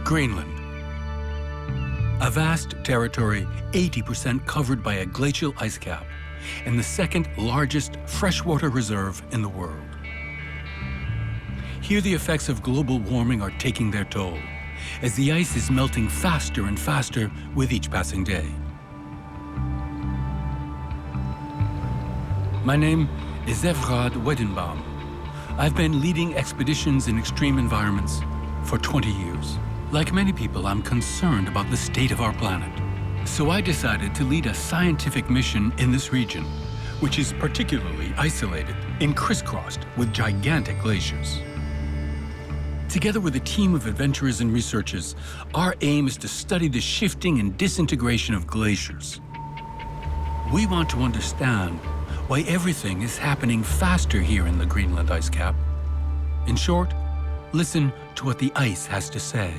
Greenland. A vast territory 80% covered by a glacial ice cap and the second largest freshwater reserve in the world. Here the effects of global warming are taking their toll, as the ice is melting faster and faster with each passing day. My name is Evrad Wedenbaum. I've been leading expeditions in extreme environments for 20 years. Like many people, I'm concerned about the state of our planet. So I decided to lead a scientific mission in this region, which is particularly isolated and crisscrossed with gigantic glaciers. Together with a team of adventurers and researchers, our aim is to study the shifting and disintegration of glaciers. We want to understand why everything is happening faster here in the Greenland ice cap. In short, listen to what the ice has to say.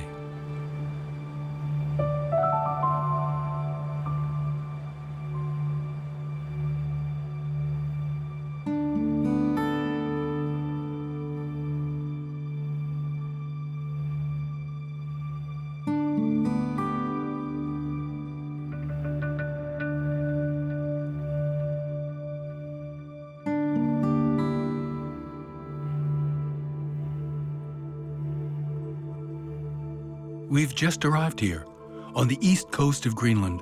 We've just arrived here, on the east coast of Greenland,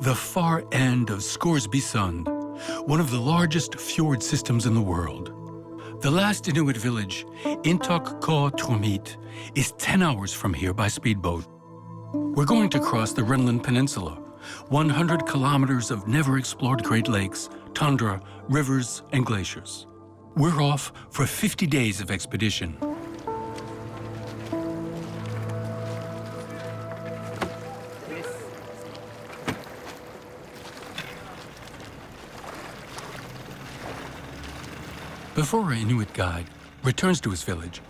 the far end of Scoresby Sund, one of the largest fjord systems in the world. The last Inuit village, Intok-Ko-Tromit, is 10 hours from here by speedboat. We're going to cross the Greenland Peninsula, 100 kilometers of never-explored Great Lakes, tundra, rivers, and glaciers. We're off for 50 days of expedition. Before our Inuit guide returns to his village,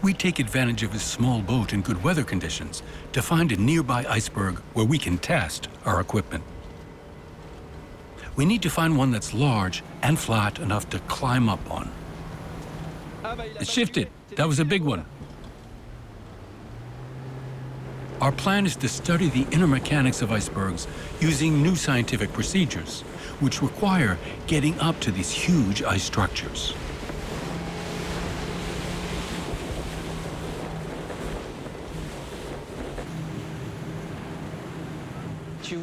we take advantage of his small boat and good weather conditions to find a nearby iceberg where we can test our equipment. We need to find one that's large and flat enough to climb up on. It shifted. That was a big one. Our plan is to study the inner mechanics of icebergs using new scientific procedures, which require getting up to these huge ice structures.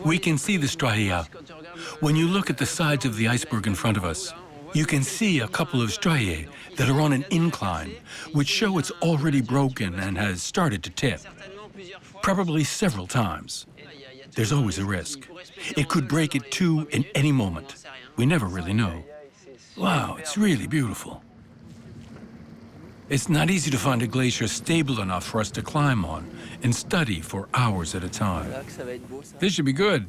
We can see the striae. When you look at the sides of the iceberg in front of us, you can see a couple of striae that are on an incline, which show it's already broken and has started to tip, probably several times. There's always a risk. It could break at two in any moment. We never really know. Wow, it's really beautiful. It's not easy to find a glacier stable enough for us to climb on and study for hours at a time. This should be good.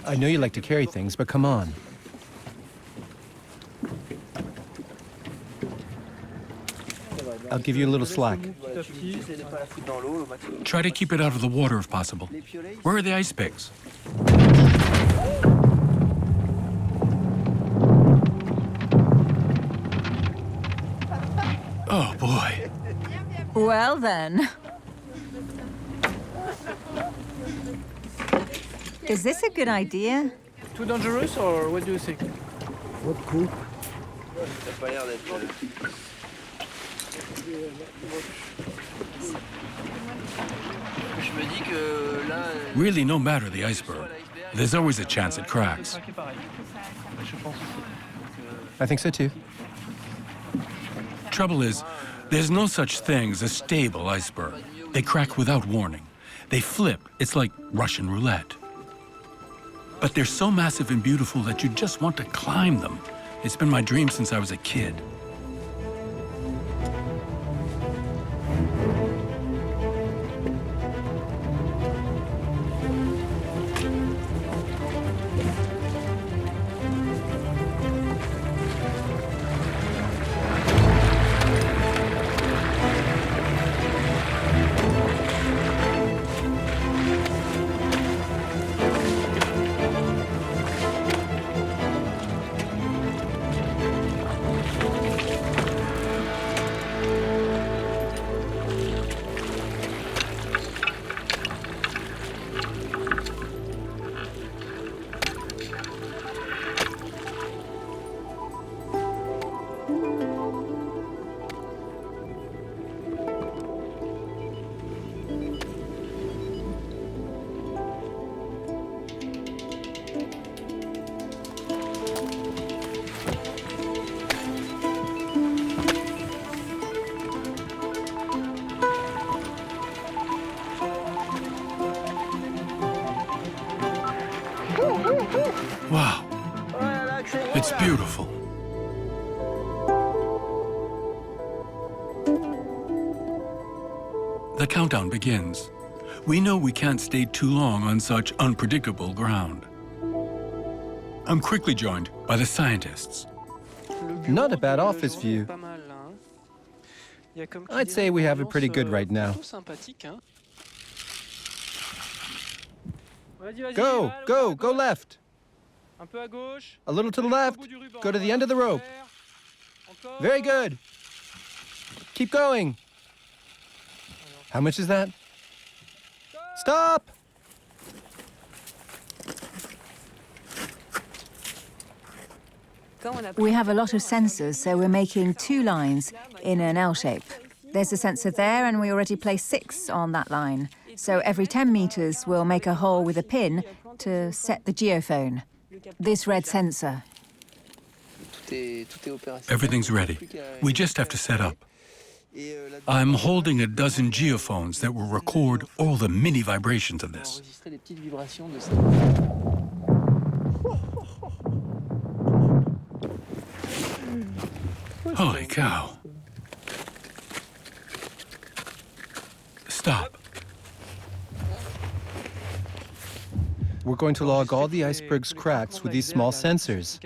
I know you like to carry things, but come on. I'll give you a little slack. Try to keep it out of the water if possible. Where are the ice pigs? Oh, boy. Well, then. Is this a good idea? Too dangerous, or what do you think? What cool. Really, no matter the iceberg, there's always a chance it cracks. I think so too. Trouble is, there's no such thing as a stable iceberg. They crack without warning. They flip. It's like Russian roulette. But they're so massive and beautiful that you just want to climb them. It's been my dream since I was a kid. Wow, it's beautiful. The countdown begins. We know we can't stay too long on such unpredictable ground. I'm quickly joined by the scientists. Not a bad office view. I'd say we have it pretty good right now. Go, go, go left. A little to the left. Go to the end of the rope. Very good. Keep going. How much is that? Stop! We have a lot of sensors, so we're making 2 lines in an L shape. There's a sensor there, and we already placed 6 on that line. So every 10 meters, we'll make a hole with a pin to set the geophone. This red sensor. Everything's ready. We just have to set up. I'm holding a dozen geophones that will record all the mini vibrations of this. Holy cow. Stop. We're going to log all the iceberg's cracks with these small sensors.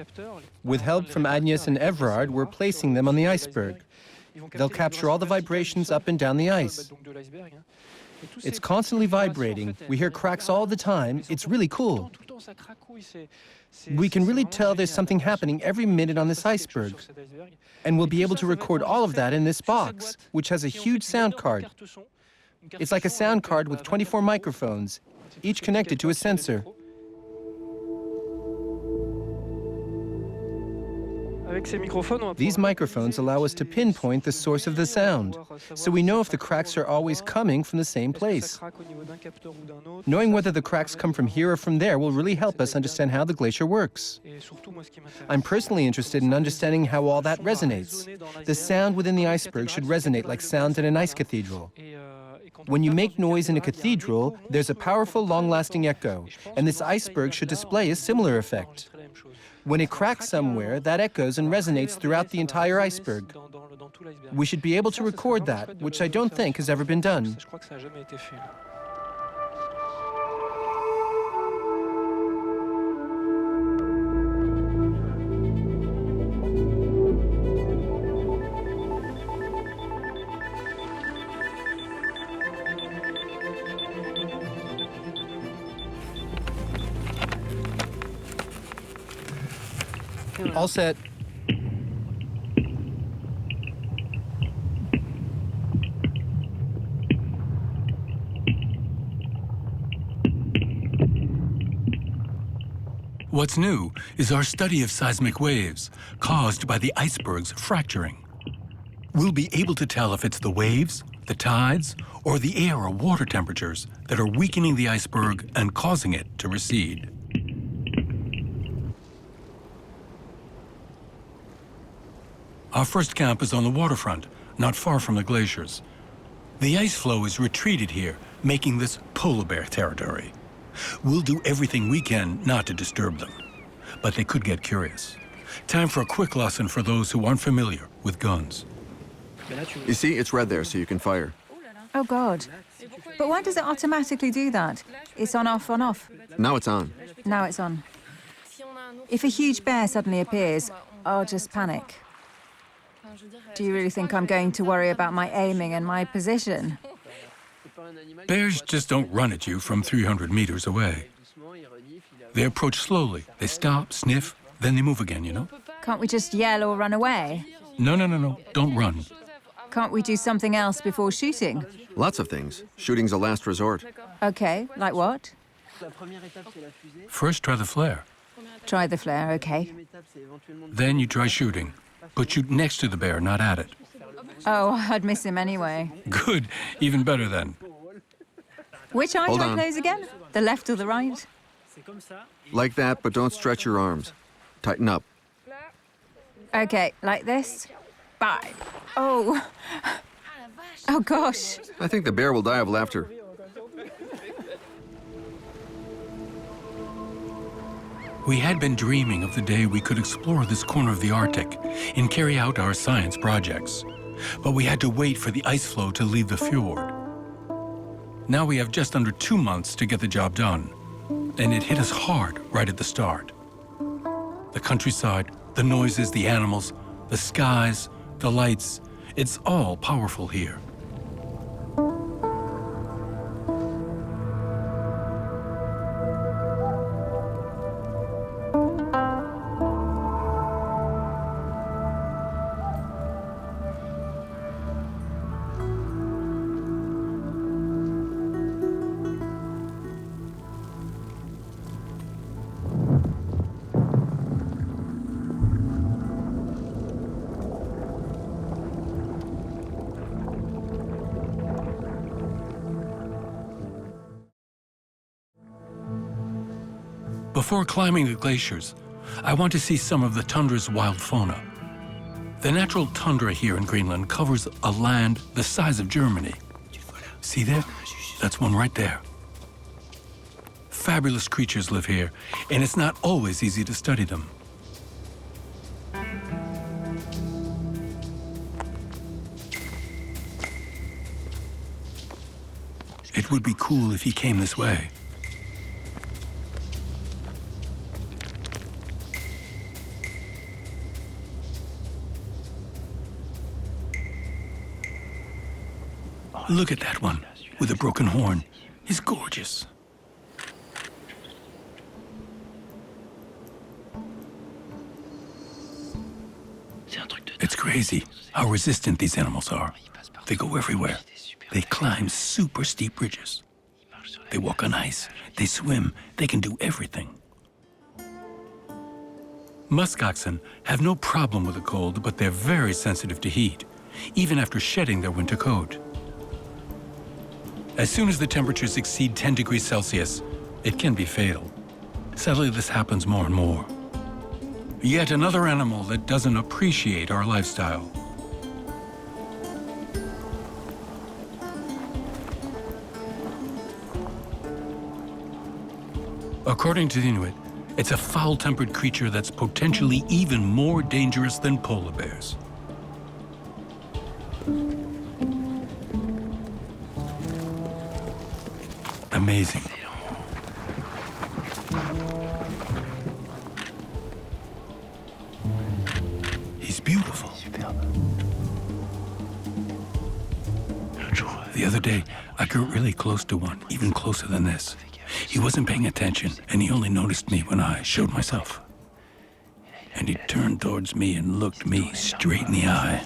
With help from Agnes and Evrad, we're placing them on the iceberg. They'll capture all the vibrations up and down the ice. It's constantly vibrating. We hear cracks all the time. It's really cool. We can really tell there's something happening every minute on this iceberg. And we'll be able to record all of that in this box, which has a huge sound card. It's like a sound card with 24 microphones, each connected to a sensor. These microphones allow us to pinpoint the source of the sound, so we know if the cracks are always coming from the same place. Knowing whether the cracks come from here or from there will really help us understand how the glacier works. I'm personally interested in understanding how all that resonates. The sound within the iceberg should resonate like sound in an ice cathedral. When you make noise in a cathedral, there's a powerful, long-lasting echo, and this iceberg should display a similar effect. When it cracks somewhere, that echoes and resonates throughout the entire iceberg. We should be able to record that, which I don't think has ever been done. All set. What's new is our study of seismic waves caused by the iceberg's fracturing. We'll be able to tell if it's the waves, the tides, or the air or water temperatures that are weakening the iceberg and causing it to recede. Our first camp is on the waterfront, not far from the glaciers. The ice flow is retreated here, making this polar bear territory. We'll do everything we can not to disturb them, but they could get curious. Time for a quick lesson for those who aren't familiar with guns. You see, it's red there, so you can fire. Oh, God. But why does it automatically do that? It's on, off, on, off. Now it's on. Now it's on. If a huge bear suddenly appears, I'll just panic. Do you really think I'm going to worry about my aiming and my position? Bears just don't run at you from 300 meters away. They approach slowly. They stop, sniff, then they move again, you know? Can't we just yell or run away? No. Don't run. Can't we do something else before shooting? Lots of things. Shooting's a last resort. Okay, like what? First, try the flare. Try the flare, okay. Then you try shooting. But shoot next to the bear, not at it. Oh, I'd miss him anyway. Good. Even better then. Which eye Hold do I on. close again? The left or the right? Like that, but don't stretch your arms. Tighten up. Okay, like this. Bye. Oh. Oh, gosh. I think the bear will die of laughter. We had been dreaming of the day we could explore this corner of the Arctic and carry out our science projects. But we had to wait for the ice floe to leave the fjord. Now we have just under 2 months to get the job done. And it hit us hard right at the start. The countryside, the noises, the animals, the skies, the lights, it's all powerful here. Before climbing the glaciers, I want to see some of the tundra's wild fauna. The natural tundra here in Greenland covers a land the size of Germany. See there? That's one right there. Fabulous creatures live here, and it's not always easy to study them. It would be cool if he came this way. Look at that one with a broken horn. He's gorgeous. It's crazy how resistant these animals are. They go everywhere. They climb super steep ridges. They walk on ice. They swim. They can do everything. Musk oxen have no problem with the cold, but they're very sensitive to heat, even after shedding their winter coat. As soon as the temperatures exceed 10 degrees Celsius, it can be fatal. Sadly, this happens more and more. Yet another animal that doesn't appreciate our lifestyle. According to the Inuit, it's a foul-tempered creature that's potentially even more dangerous than polar bears. Amazing. He's beautiful. The other day, I got really close to one, even closer than this. He wasn't paying attention, and he only noticed me when I showed myself. And he turned towards me and looked me straight in the eye.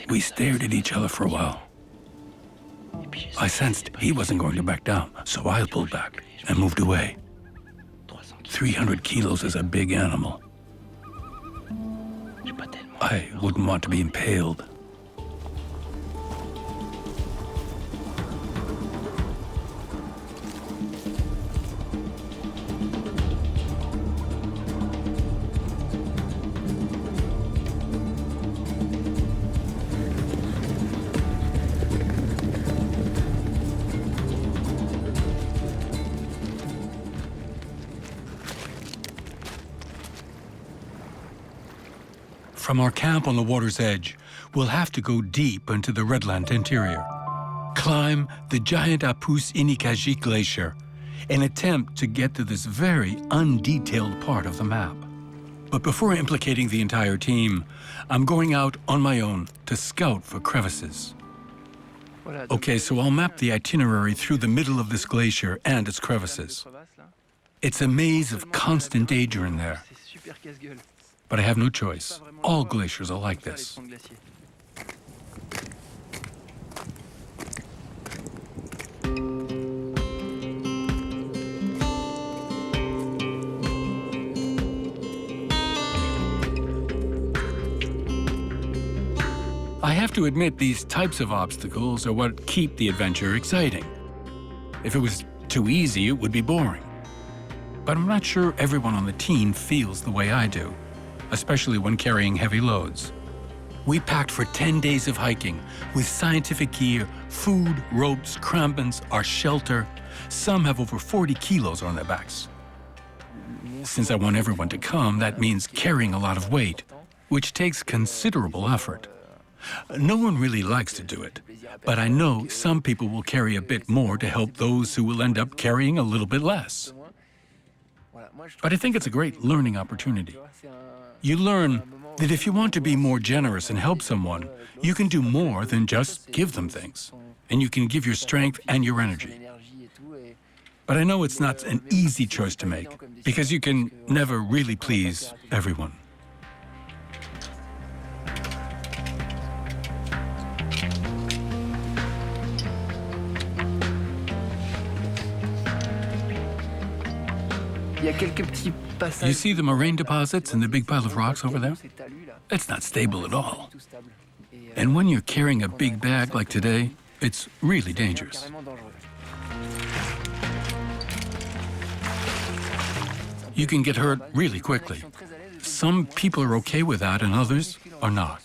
We stared at each other for a while. I sensed he wasn't going to back down, so I pulled back and moved away. 300 kilos is a big animal. I wouldn't want to be impaled. From our camp on the water's edge, we'll have to go deep into the Redland interior, climb the giant Apus Inikajik Glacier, and attempt to get to this very undetailed part of the map. But before implicating the entire team, I'm going out on my own to scout for crevices. Okay, so I'll map the itinerary through the middle of this glacier and its crevices. It's a maze of constant danger in there. But I have no choice. All glaciers are like this. I have to admit these types of obstacles are what keep the adventure exciting. If it was too easy, it would be boring. But I'm not sure everyone on the team feels the way I do, especially when carrying heavy loads. We packed for 10 days of hiking with scientific gear, food, ropes, crampons, our shelter. Some have over 40 kilos on their backs. Since I want everyone to come, that means carrying a lot of weight, which takes considerable effort. No one really likes to do it, but I know some people will carry a bit more to help those who will end up carrying a little bit less. But I think it's a great learning opportunity. You learn that if you want to be more generous and help someone, you can do more than just give them things. And you can give your strength and your energy. But I know it's not an easy choice to make, because you can never really please everyone. You see the moraine deposits and the big pile of rocks over there? It's not stable at all. And when you're carrying a big bag like today, it's really dangerous. You can get hurt really quickly. Some people are okay with that and others are not.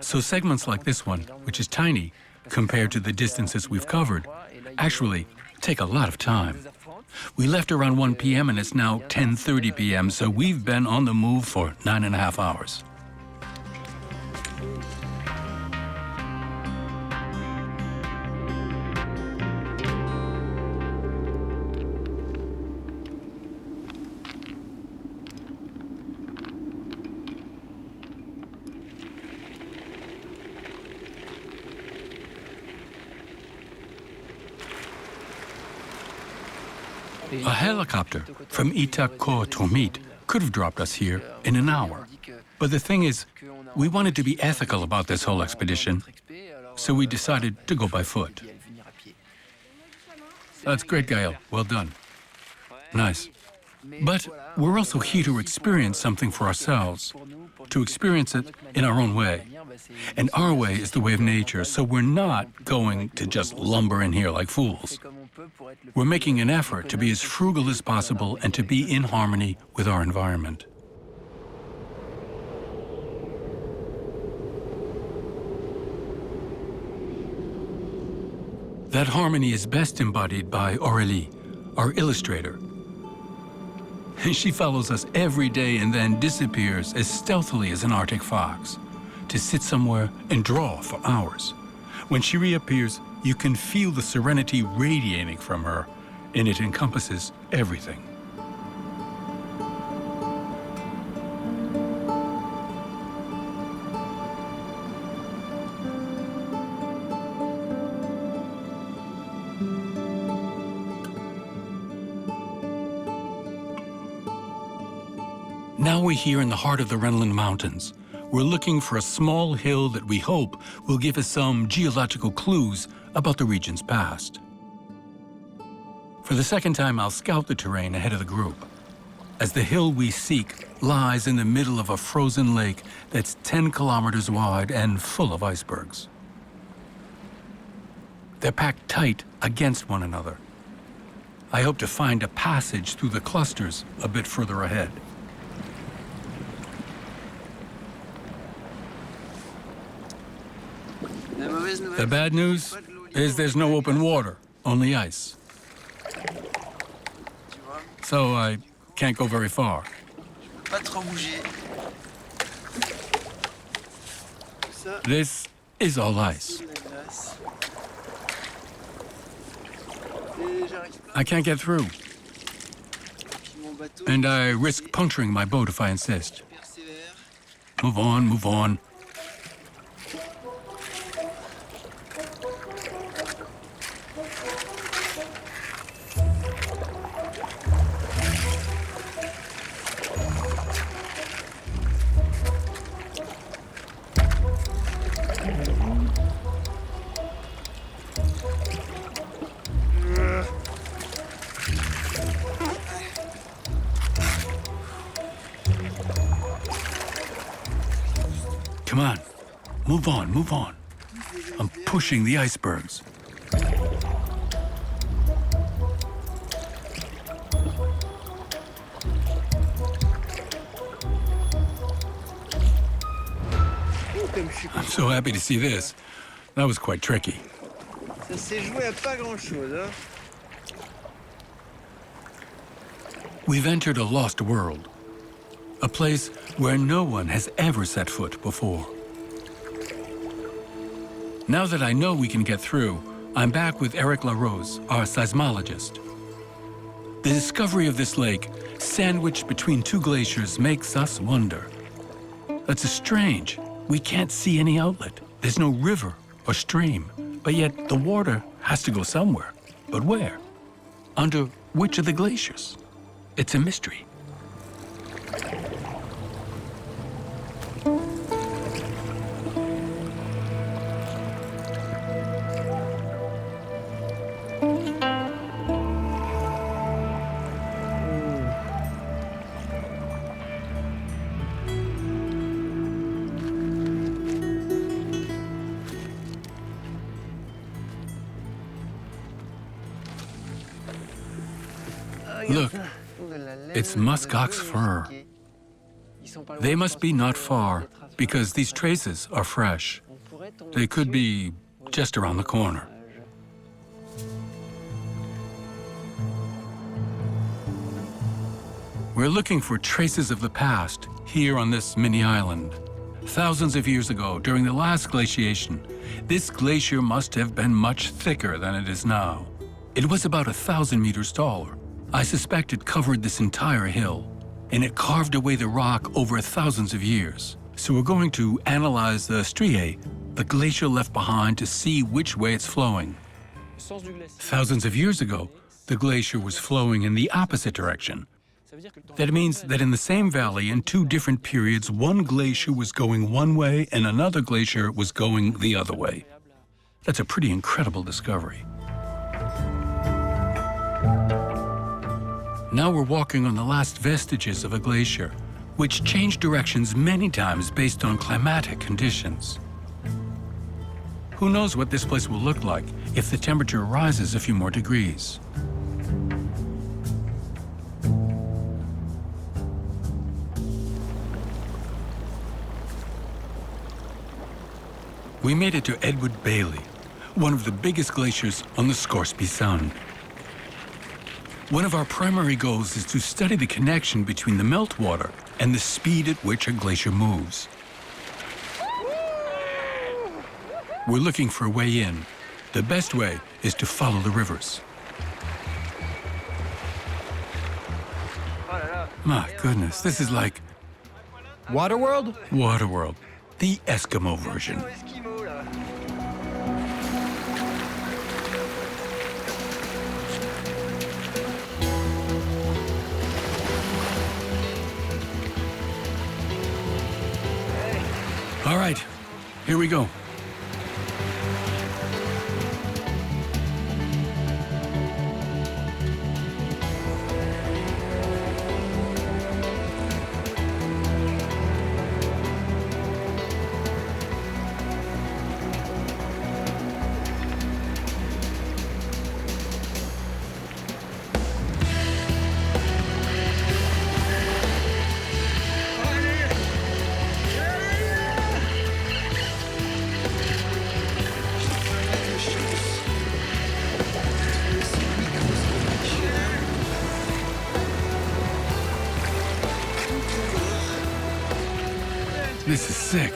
So segments like this one, which is tiny compared to the distances we've covered, actually take a lot of time. We left around 1 p.m. and it's now 10:30 p.m., so we've been on the move for 9.5 hours. A helicopter from Itakot-Tormit could have dropped us here in an hour. But the thing is, we wanted to be ethical about this whole expedition, so we decided to go by foot. That's great, Gael. Well done. Nice. But we're also here to experience something for ourselves, to experience it in our own way. And our way is the way of nature, so we're not going to just lumber in here like fools. We're making an effort to be as frugal as possible and to be in harmony with our environment. That harmony is best embodied by Aurélie, our illustrator. She follows us every day and then disappears as stealthily as an Arctic fox, to sit somewhere and draw for hours. When she reappears, you can feel the serenity radiating from her, and it encompasses everything. Now we're here in the heart of the Greenland Mountains. We're looking for a small hill that we hope will give us some geological clues about the region's past. For the second time, I'll scout the terrain ahead of the group, as the hill we seek lies in the middle of a frozen lake that's 10 kilometers wide and full of icebergs. They're packed tight against one another. I hope to find a passage through the clusters a bit further ahead. The bad news is there's no open water, only ice. So I can't go very far. This is all ice. I can't get through. And I risk puncturing my boat if I insist. Move on, move on. Come on, move on, move on. I'm pushing the icebergs. I'm so happy to see this. That was quite tricky. Ça s'est joué à pas grand-chose, hein? We've entered a lost world, a place where no one has ever set foot before. Now that I know we can get through, I'm back with Eric LaRose, our seismologist. The discovery of this lake, sandwiched between two glaciers, makes us wonder. That's strange. We can't see any outlet. There's no river or stream, but yet the water has to go somewhere. But where? Under which of the glaciers? It's a mystery. Look, it's muskox fur. They must be not far, because these traces are fresh. They could be just around the corner. We're looking for traces of the past here on this mini island. Thousands of years ago, during the last glaciation, this glacier must have been much thicker than it is now. It was about 1,000 meters taller. I suspect it covered this entire hill, and it carved away the rock over thousands of years. So we're going to analyze the striae, the glacier left behind, to see which way it's flowing. Thousands of years ago, the glacier was flowing in the opposite direction. That means that in the same valley, in two different periods, one glacier was going one way and another glacier was going the other way. That's a pretty incredible discovery. Now we're walking on the last vestiges of a glacier, which changed directions many times based on climatic conditions. Who knows what this place will look like if the temperature rises a few more degrees. We made it to Edward Bailey, one of the biggest glaciers on the Scoresby Sound. One of our primary goals is to study the connection between the meltwater and the speed at which a glacier moves. We're looking for a way in. The best way is to follow the rivers. My goodness, this is like Waterworld? Waterworld, the Eskimo version. All right, here we go. This is sick.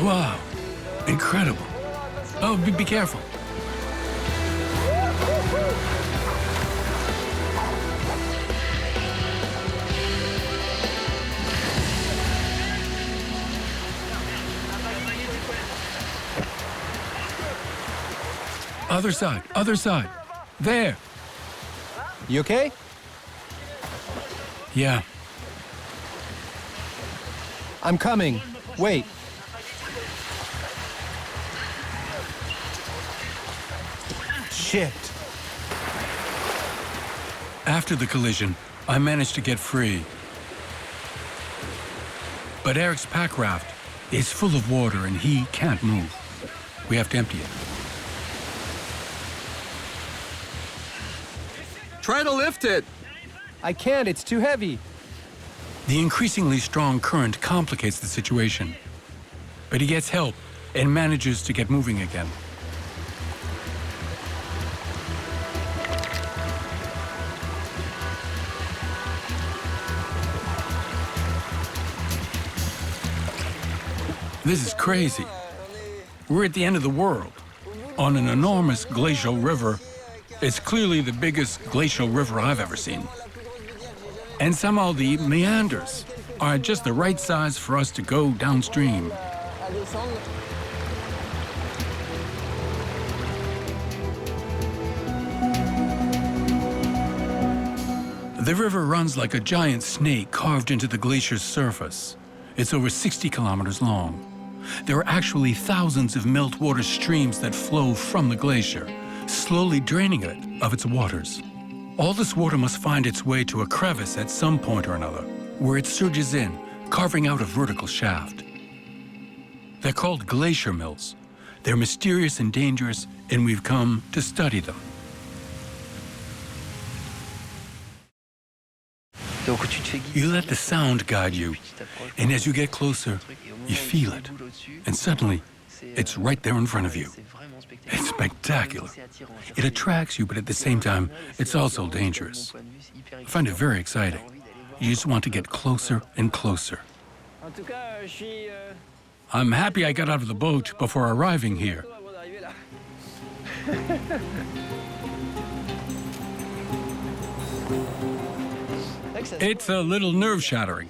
Wow, incredible. Oh, be careful. Other side, other side. There. You okay? Yeah. I'm coming. Wait. Shit. After the collision, I managed to get free. But Eric's pack raft is full of water and he can't move. We have to empty it. Try to lift it. I can't, it's too heavy. The increasingly strong current complicates the situation. But he gets help and manages to get moving again. This is crazy. We're at the end of the world, on an enormous glacial river. It's clearly the biggest glacial river I've ever seen. And somehow the meanders are just the right size for us to go downstream. The river runs like a giant snake carved into the glacier's surface. It's over 60 kilometers long. There are actually thousands of meltwater streams that flow from the glacier, slowly draining it of its waters. All this water must find its way to a crevice at some point or another, where it surges in, carving out a vertical shaft. They're called glacier mills. They're mysterious and dangerous, and we've come to study them. You let the sound guide you, and as you get closer, you feel it, and suddenly, it's right there in front of you. It's spectacular. It attracts you, but at the same time, it's also dangerous. I find it very exciting. You just want to get closer and closer. I'm happy I got out of the boat before arriving here. It's a little nerve-shattering.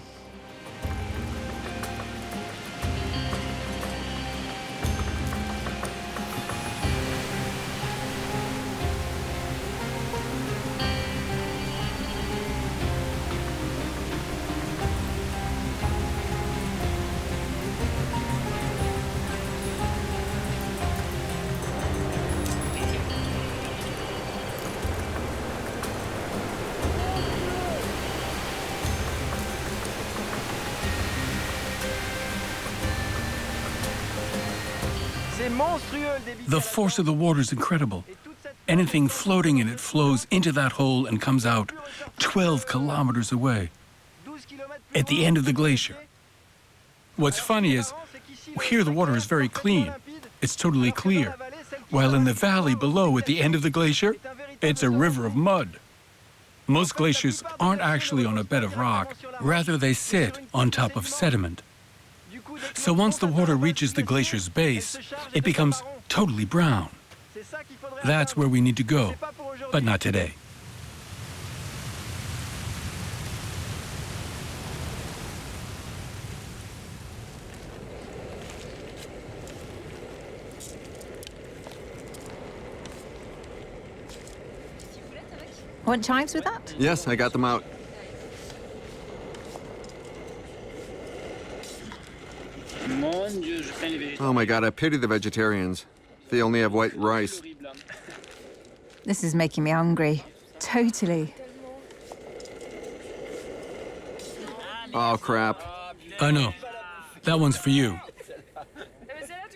The force of the water is incredible. Anything floating in it flows into that hole and comes out 12 kilometers away, at the end of the glacier. What's funny is, here the water is very clean. It's totally clear. While in the valley below, at the end of the glacier, it's a river of mud. Most glaciers aren't actually on a bed of rock. Rather, they sit on top of sediment. So once the water reaches the glacier's base, it becomes totally brown. That's where we need to go, but not today. Want chives with that? Yes, I got them out. Oh my God, I pity the vegetarians. They only have white rice. This is making me hungry. Totally. Oh, crap. I know. That one's for you.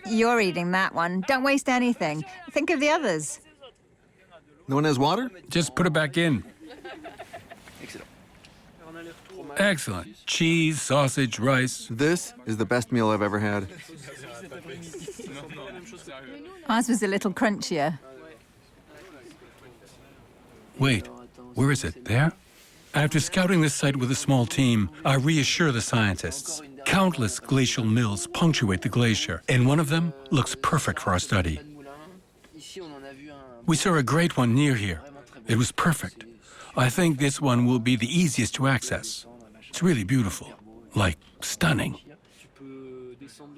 You're eating that one. Don't waste anything. Think of the others. No one has water? Just put it back in. Excellent. Cheese, sausage, rice. This is the best meal I've ever had. Ours was a little crunchier. Wait, where is it? There? After scouting this site with a small team, I reassure the scientists. Countless glacial mills punctuate the glacier, and one of them looks perfect for our study. We saw a great one near here. It was perfect. I think this one will be the easiest to access. It's really beautiful, like stunning.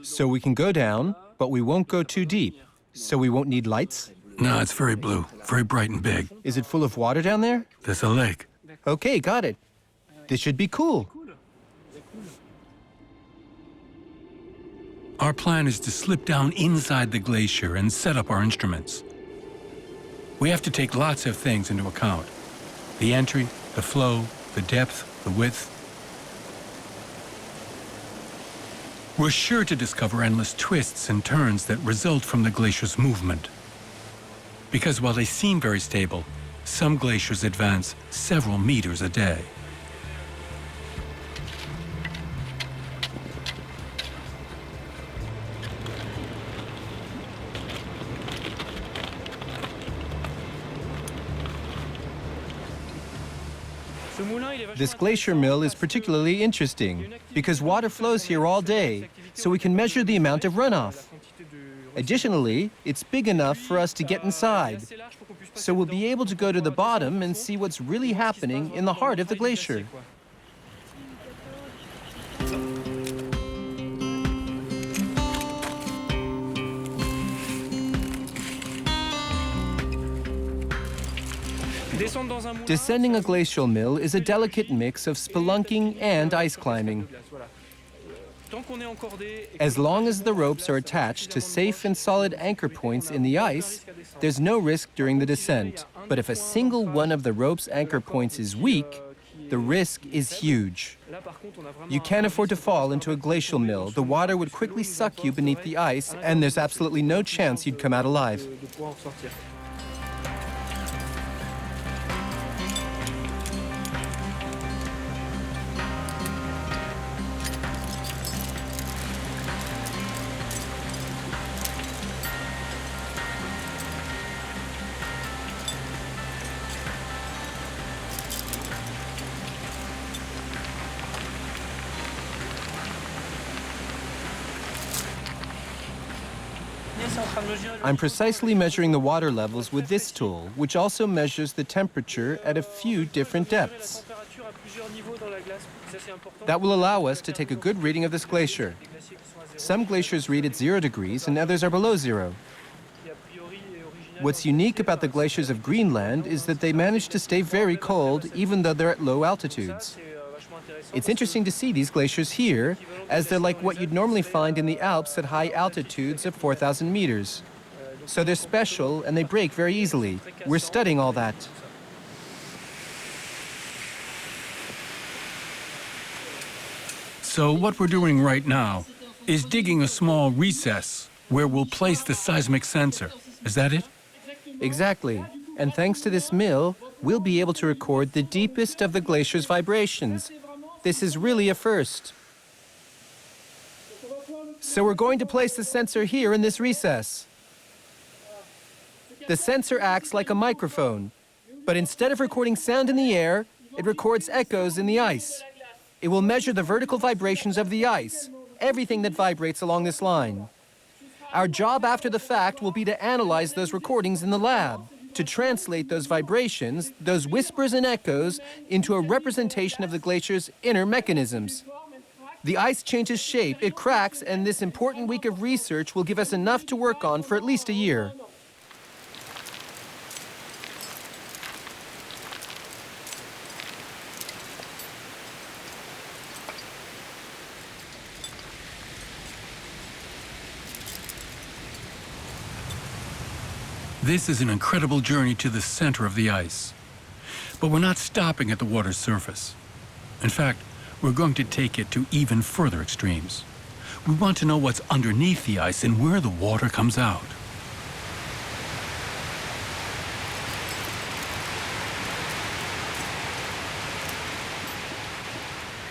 So we can go down, but we won't go too deep. So we won't need lights? No, it's very blue, very bright and big. Is it full of water down there? There's a lake. Okay, got it. This should be cool. Our plan is to slip down inside the glacier and set up our instruments. We have to take lots of things into account. The entry, the flow, the depth, the width. We're sure to discover endless twists and turns that result from the glacier's movement. Because while they seem very stable, Some glaciers advance several meters a day. This glacier mill is particularly interesting because water flows here all day, so we can measure the amount of runoff. Additionally, it's big enough for us to get inside, so we'll be able to go to the bottom and see what's really happening in the heart of the glacier. Descending a glacial mill is a delicate mix of spelunking and ice climbing. As long as the ropes are attached to safe and solid anchor points in the ice, there's no risk during the descent. But if a single one of the rope's anchor points is weak, the risk is huge. You can't afford to fall into a glacial mill. The water would quickly suck you beneath the ice, and there's absolutely no chance you'd come out alive. I'm precisely measuring the water levels with this tool, which also measures the temperature at a few different depths. That will allow us to take a good reading of this glacier. Some glaciers read at 0 degrees and others are below 0. What's unique about the glaciers of Greenland is that they manage to stay very cold even though they're at low altitudes. It's interesting to see these glaciers here, as they're like what you'd normally find in the Alps at high altitudes of 4,000 meters. So they're special and they break very easily. We're studying all that. So what we're doing right now is digging a small recess where we'll place the seismic sensor. Is that it? Exactly. And thanks to this mill, we'll be able to record the deepest of the glacier's vibrations. This is really a first. So we're going to place the sensor here in this recess. The sensor acts like a microphone, but instead of recording sound in the air, it records echoes in the ice. It will measure the vertical vibrations of the ice, everything that vibrates along this line. Our job after the fact will be to analyze those recordings in the lab, to translate those vibrations, those whispers and echoes, into a representation of the glacier's inner mechanisms. The ice changes shape, it cracks, and this important week of research will give us enough to work on for at least a year. This is an incredible journey to the center of the ice. But we're not stopping at the water's surface. In fact, we're going to take it to even further extremes. We want to know what's underneath the ice and where the water comes out.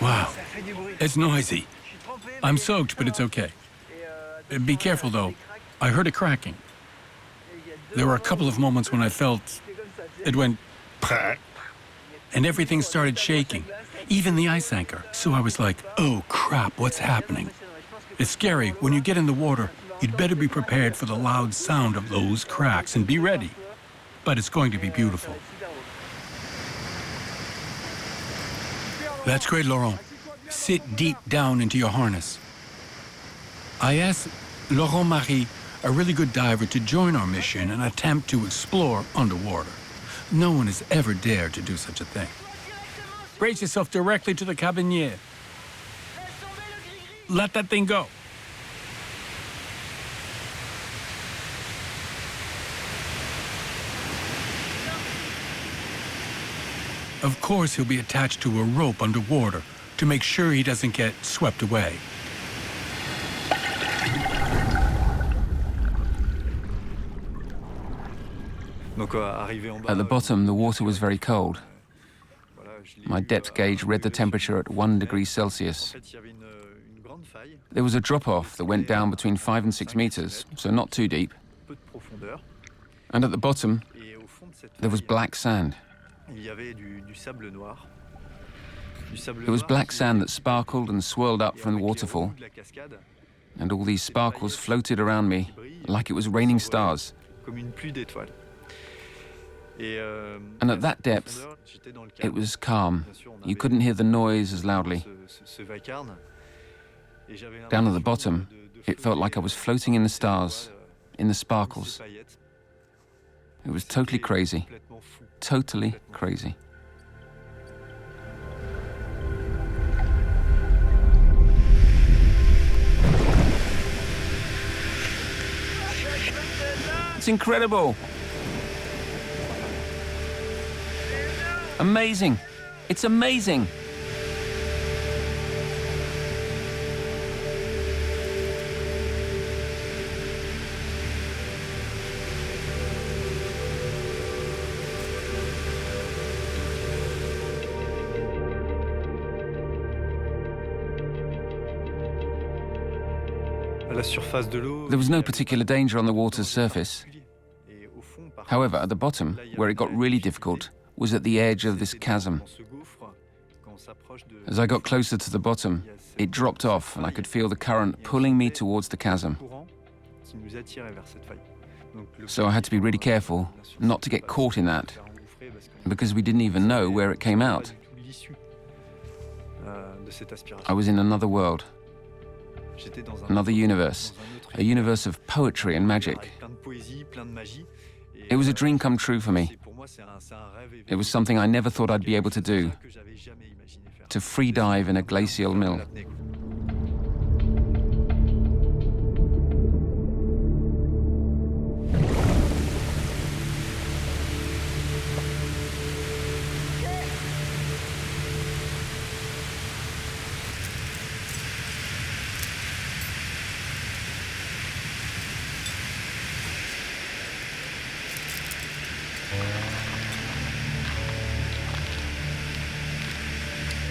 Wow, it's noisy. I'm soaked, but it's okay. Be careful, though. I heard a cracking. There were a couple of moments when I felt it went and everything started shaking, even the ice anchor. So I was like, oh crap, what's happening? It's scary. When you get in the water, you'd better be prepared for the loud sound of those cracks and be ready. But it's going to be beautiful. That's great, Laurent. Sit deep down into your harness. I asked Laurent Marie, a really good diver, to join our mission and attempt to explore underwater. No one has ever dared to do such a thing. Brace yourself directly to the cabinier. Let that thing go. Of course, he'll be attached to a rope underwater to make sure he doesn't get swept away. At the bottom, the water was very cold. My depth gauge read the temperature at 1 degree Celsius. There was a drop-off that went down between 5 and 6 meters, so not too deep. And at the bottom, there was black sand. It was black sand that sparkled and swirled up from the waterfall. And all these sparkles floated around me like it was raining stars. And at that depth, it was calm. You couldn't hear the noise as loudly. Down at the bottom, it felt like I was floating in the stars, in the sparkles. It was totally crazy. Totally crazy. It's incredible. Amazing. It's amazing. There was no particular danger on the water's surface. However, at the bottom, where it got really difficult, was at the edge of this chasm. As I got closer to the bottom, it dropped off and I could feel the current pulling me towards the chasm. So I had to be really careful not to get caught in that, because we didn't even know where it came out. I was in another world, another universe, a universe of poetry and magic. It was a dream come true for me. It was something I never thought I'd be able to do, to free dive in a glacial mill.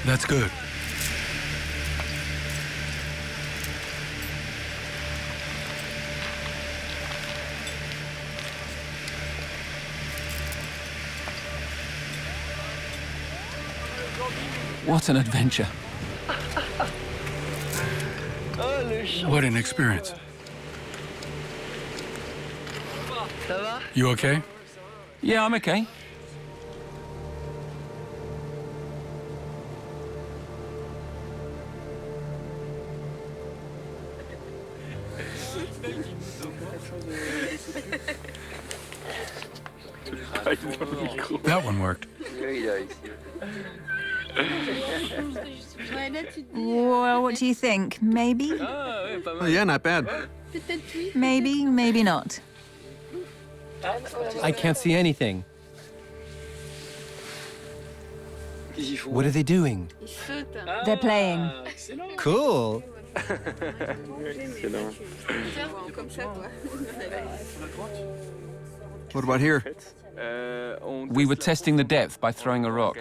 That's good. What an adventure. What an experience. You okay? Yeah, I'm okay. That one worked. Well, what do you think? Maybe? Oh, yeah, not bad. Maybe, maybe not. I can't see anything. What are they doing? They're playing. Cool. What about here? We were testing the depth by throwing a rock.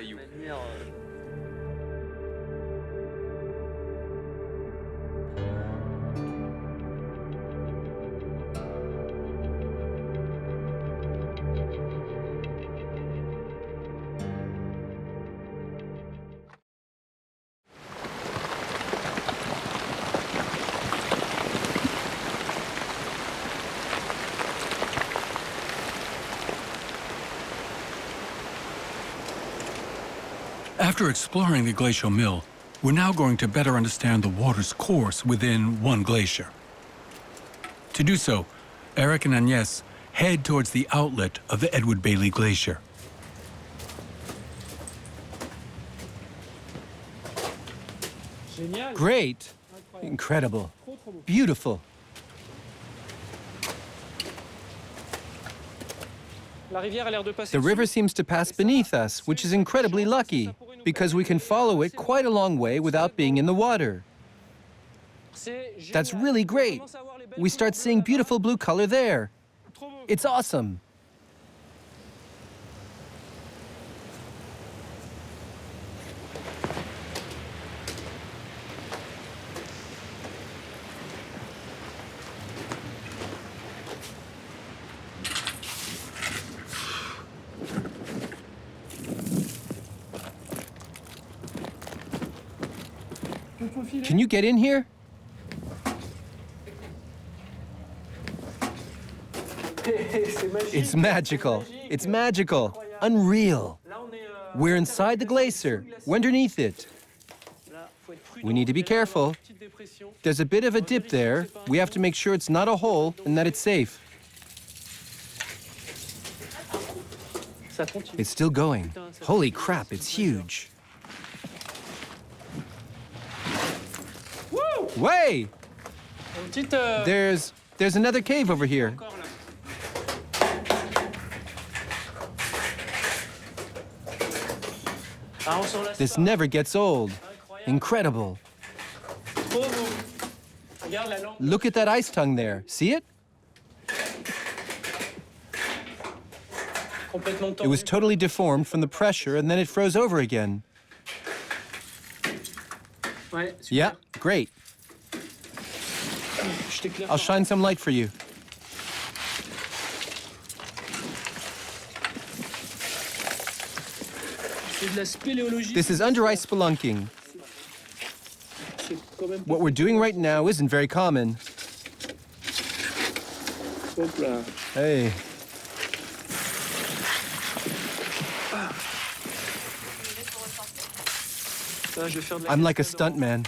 After exploring the glacial mill, we're now going to better understand the water's course within one glacier. To do so, Eric and Agnès head towards the outlet of the Edward Bailey Glacier. Great. Incredible. Beautiful. The river seems to pass beneath us, which is incredibly lucky, because we can follow it quite a long way without being in the water. That's really great. We start seeing beautiful blue color there. It's awesome. Can you get in here? It's magical. It's magical. Unreal. We're inside the glacier. We're underneath it. We need to be careful. There's a bit of a dip there. We have to make sure it's not a hole and that it's safe. It's still going. Holy crap, it's huge. Way! There's another cave over here. This never gets old. Incredible. Look at that ice tongue there. See it? It was totally deformed from the pressure, and then it froze over again. Yeah, great. I'll shine some light for you. This is under-ice spelunking. What we're doing right now isn't very common. Hey. I'm like a stuntman.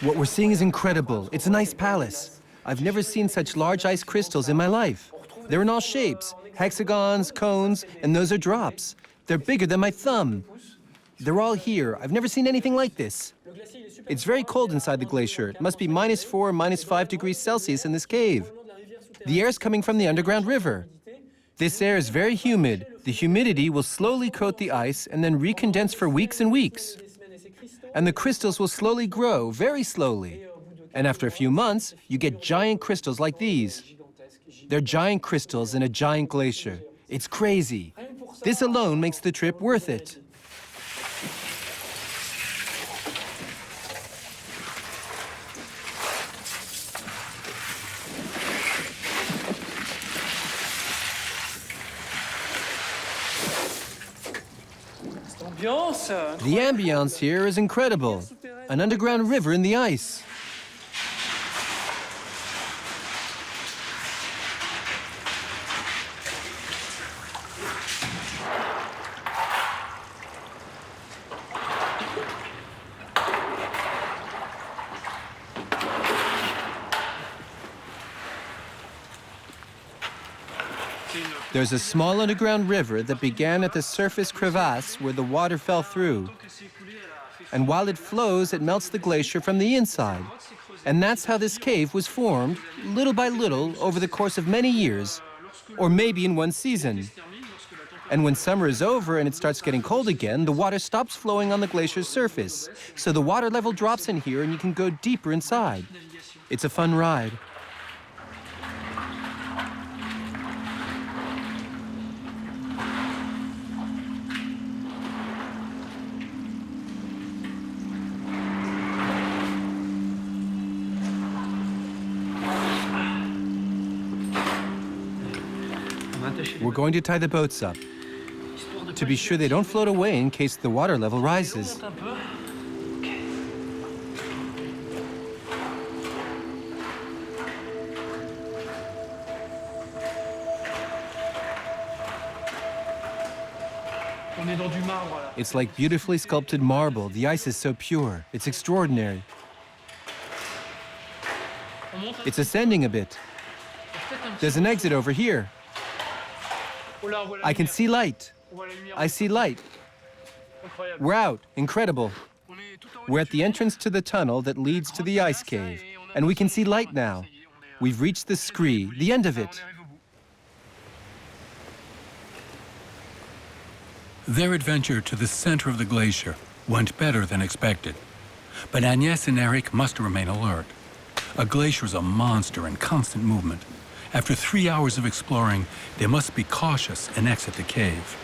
What we're seeing is incredible. It's an ice palace. I've never seen such large ice crystals in my life. They're in all shapes, hexagons, cones, and those are drops. They're bigger than my thumb. They're all here. I've never seen anything like this. It's very cold inside the glacier. It must be -4 or -5 degrees Celsius in this cave. The air's coming from the underground river. This air is very humid. The humidity will slowly coat the ice and then recondense for weeks and weeks. And the crystals will slowly grow, very slowly. And after a few months, you get giant crystals like these. They're giant crystals in a giant glacier. It's crazy. This alone makes the trip worth it. The ambiance here is incredible. An underground river in the ice. There's a small underground river that began at the surface crevasse where the water fell through. And while it flows, it melts the glacier from the inside. And that's how this cave was formed, little by little, over the course of many years, or maybe in one season. And when summer is over and it starts getting cold again, the water stops flowing on the glacier's surface. So the water level drops in here and you can go deeper inside. It's a fun ride. We're going to tie the boats up to be sure they don't float away in case the water level rises. It's like beautifully sculpted marble. The ice is so pure. It's extraordinary. It's ascending a bit. There's an exit over here. I can see light. I see light. We're out. Incredible. We're at the entrance to the tunnel that leads to the ice cave, and we can see light now. We've reached the scree, the end of it. Their adventure to the center of the glacier went better than expected. But Agnès and Eric must remain alert. A glacier is a monster in constant movement. After 3 hours of exploring, they must be cautious and exit the cave.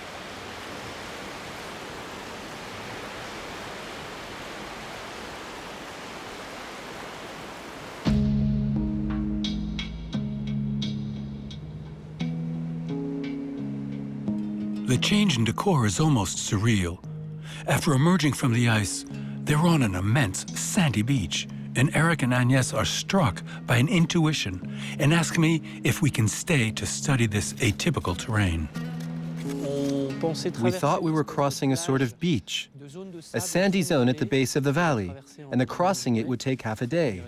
The change in decor is almost surreal. After emerging from the ice, they're on an immense sandy beach, and Eric and Agnès are struck by an intuition and ask me if we can stay to study this atypical terrain. We thought we were crossing a sort of beach, a sandy zone at the base of the valley, and the crossing it would take half a day.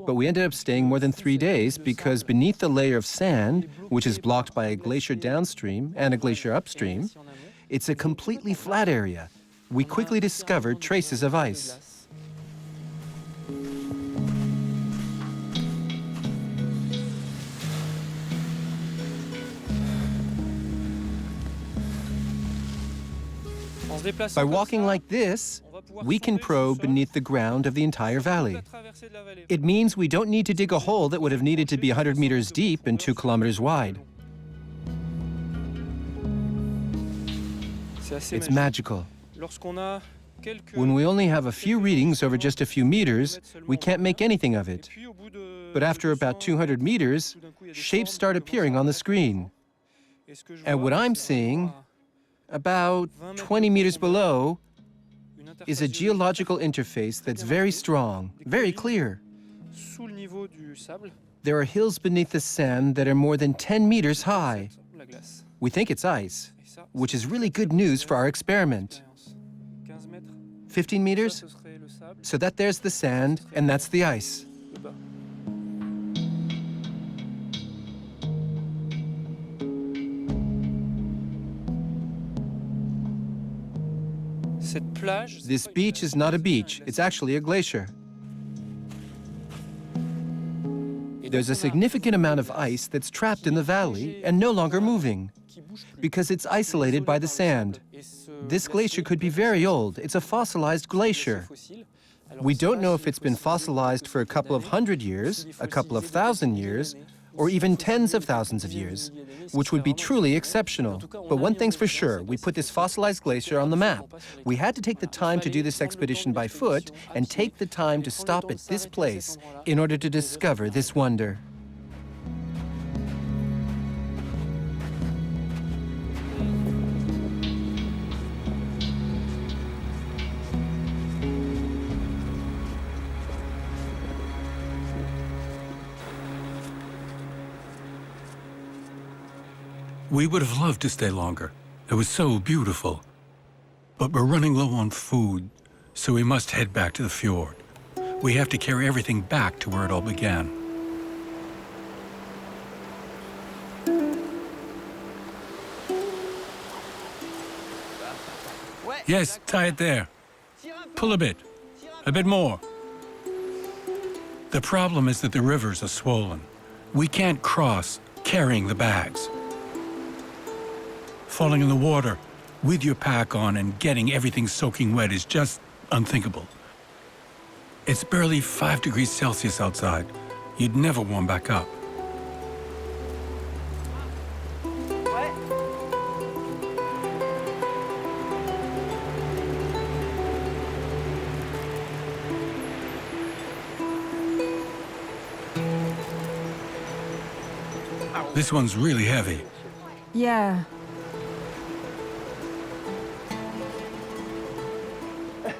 But we ended up staying more than 3 days because beneath the layer of sand, which is blocked by a glacier downstream and a glacier upstream, it's a completely flat area. We quickly discovered traces of ice. By walking like this, we can probe beneath the ground of the entire valley. It means we don't need to dig a hole that would have needed to be 100 meters deep and 2 kilometers wide. It's magical. When we only have a few readings over just a few meters, we can't make anything of it. But after about 200 meters, shapes start appearing on the screen. And what I'm seeing, about 20 meters below, is a geological interface that's very strong, very clear. There are hills beneath the sand that are more than 10 meters high. We think it's ice, which is really good news for our experiment. 15 meters? So there's the sand, and that's the ice. This beach is not a beach, it's actually a glacier. There's a significant amount of ice that's trapped in the valley and no longer moving, because it's isolated by the sand. This glacier could be very old. It's a fossilized glacier. We don't know if it's been fossilized for a couple of 100 years, a couple of 1,000 years, or even tens of thousands of years, which would be truly exceptional. But one thing's for sure, we put this fossilized glacier on the map. We had to take the time to do this expedition by foot and take the time to stop at this place in order to discover this wonder. We would have loved to stay longer. It was so beautiful. But we're running low on food, so we must head back to the fjord. We have to carry everything back to where it all began. Yes, tie it there. Pull a bit more. The problem is that the rivers are swollen. We can't cross carrying the bags. Falling in the water with your pack on and getting everything soaking wet is just unthinkable. It's barely 5 degrees Celsius outside. You'd never warm back up. This one's really heavy. Yeah.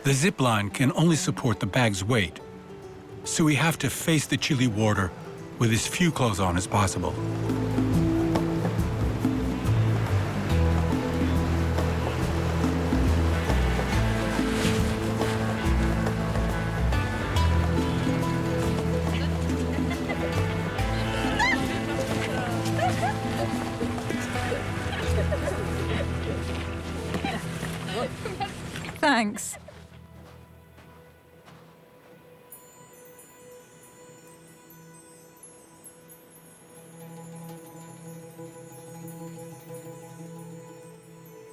The zip line can only support the bag's weight, so we have to face the chilly water with as few clothes on as possible. Thanks.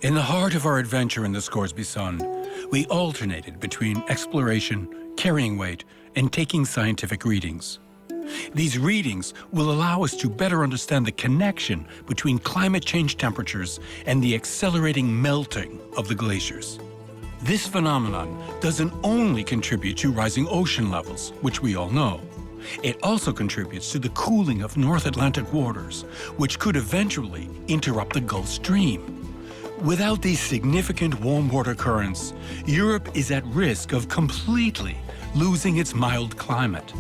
In the heart of our adventure in the Scoresby Sun, we alternated between exploration, carrying weight, and taking scientific readings. These readings will allow us to better understand the connection between climate change temperatures and the accelerating melting of the glaciers. This phenomenon doesn't only contribute to rising ocean levels, which we all know. It also contributes to the cooling of North Atlantic waters, which could eventually interrupt the Gulf Stream. Without these significant warm water currents, Europe is at risk of completely losing its mild climate.